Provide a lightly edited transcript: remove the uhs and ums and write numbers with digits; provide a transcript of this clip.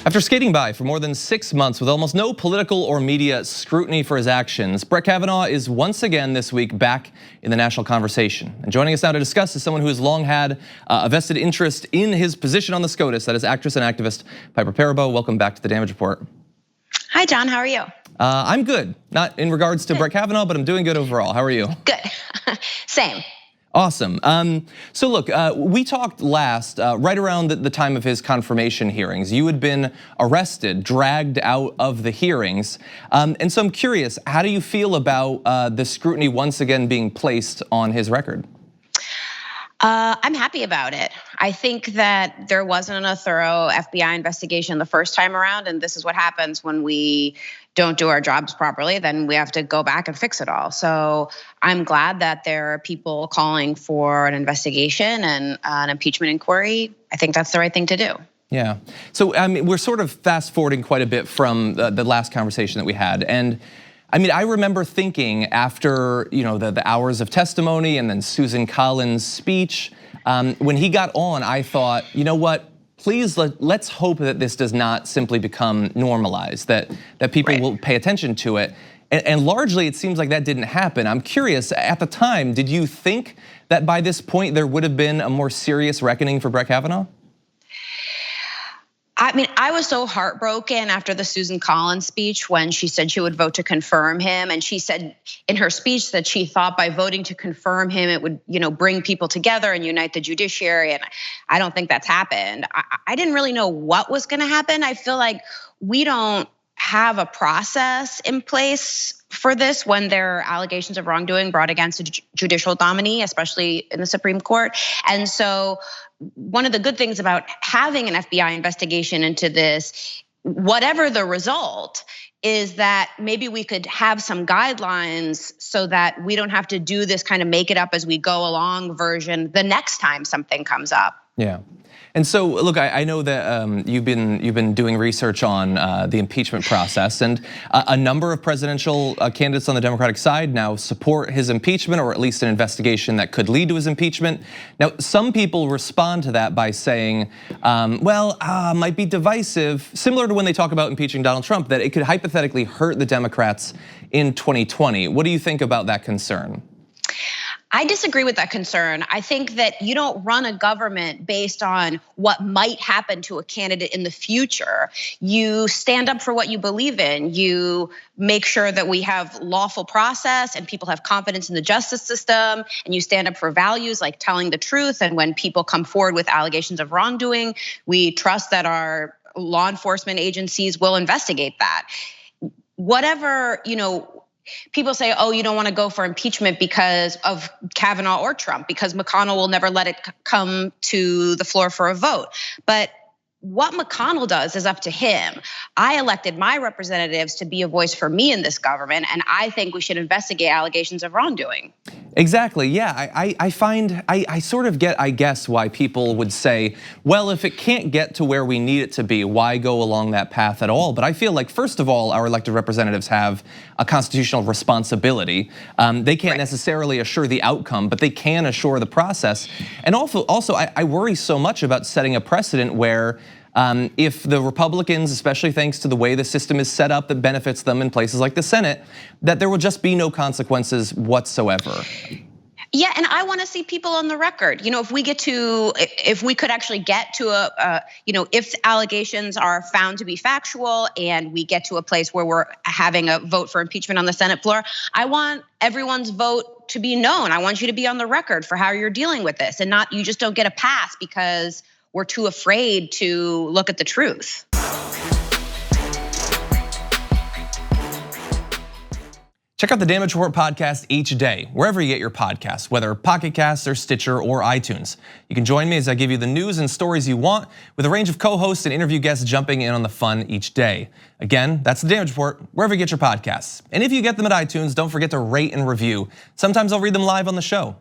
After skating by for more than 6 months with almost no political or media scrutiny for his actions, Brett Kavanaugh is once again this week back in the national conversation. And joining us now to discuss is someone who has long had a vested interest in his position on the SCOTUS, that is actress and activist Piper Perabo. Welcome back to the Damage Report. Hi, John. How are you? I'm good. Not in regards to Brett Kavanaugh, but I'm doing good overall. How are you? Good. Same. Awesome. So look, we talked last, right around the time of his confirmation hearings. You had been arrested, dragged out of the hearings. And so I'm curious, how do you feel about the scrutiny once again being placed on his record? I'm happy about it. I think that there wasn't a thorough FBI investigation the first time around, and this is what happens when we don't do our jobs properly, then we have to go back and fix it all. So I'm glad that there are people calling for an investigation and an impeachment inquiry. I think that's the right thing to do. Yeah, so I mean, we're sort of fast forwarding quite a bit from the last conversation that we had. And I mean, I remember thinking after the hours of testimony and then Susan Collins' speech, when he got on, I thought, you know what? Please let's hope that this does not simply become normalized, that people will pay attention to it. And largely, it seems like that didn't happen. I'm curious, at the time, did you think that by this point there would have been a more serious reckoning for Brett Kavanaugh? I mean, I was so heartbroken after the Susan Collins speech when she said she would vote to confirm him. And she said in her speech that she thought by voting to confirm him, it would, bring people together and unite the judiciary. And I don't think that's happened. I didn't really know what was going to happen. I feel like we don't have a process in place for this when there are allegations of wrongdoing brought against a judicial nominee, especially in the Supreme Court. And so one of the good things about having an FBI investigation into this, whatever the result, is that maybe we could have some guidelines so that we don't have to do this kind of make it up as we go along version the next time something comes up. Yeah. And so, look, I know that you've been doing research on the impeachment process, and a number of presidential candidates on the Democratic side now support his impeachment, or at least an investigation that could lead to his impeachment. Now, some people respond to that by saying, might be divisive, similar to when they talk about impeaching Donald Trump, that it could hypothetically hurt the Democrats in 2020. What do you think about that concern? I disagree with that concern. I think that you don't run a government based on what might happen to a candidate in the future. You stand up for what you believe in. You make sure that we have lawful process and people have confidence in the justice system, and you stand up for values like telling the truth. And when people come forward with allegations of wrongdoing, we trust that our law enforcement agencies will investigate that. Whatever, people say, oh, you don't want to go for impeachment because of Kavanaugh or Trump, because McConnell will never let it come to the floor for a vote. But what McConnell does is up to him. I elected my representatives to be a voice for me in this government, and I think we should investigate allegations of wrongdoing. Exactly, yeah, I sort of get, I guess, why people would say, well, if it can't get to where we need it to be, why go along that path at all? But I feel like, first of all, our elected representatives have a constitutional responsibility. They can't necessarily assure the outcome, but they can assure the process. And also, I worry so much about setting a precedent where if the Republicans, especially thanks to the way the system is set up that benefits them in places like the Senate, that there will just be no consequences whatsoever. Yeah, and I want to see people on the record. If we could actually get to if allegations are found to be factual and we get to a place where we're having a vote for impeachment on the Senate floor, I want everyone's vote to be known. I want you to be on the record for how you're dealing with this, and not you just don't get a pass because we're too afraid to look at the truth. Check out the Damage Report podcast each day, wherever you get your podcasts, whether Pocket Casts or Stitcher or iTunes. You can join me as I give you the news and stories you want, with a range of co-hosts and interview guests jumping in on the fun each day. Again, that's the Damage Report, wherever you get your podcasts. And if you get them at iTunes, don't forget to rate and review. Sometimes I'll read them live on the show.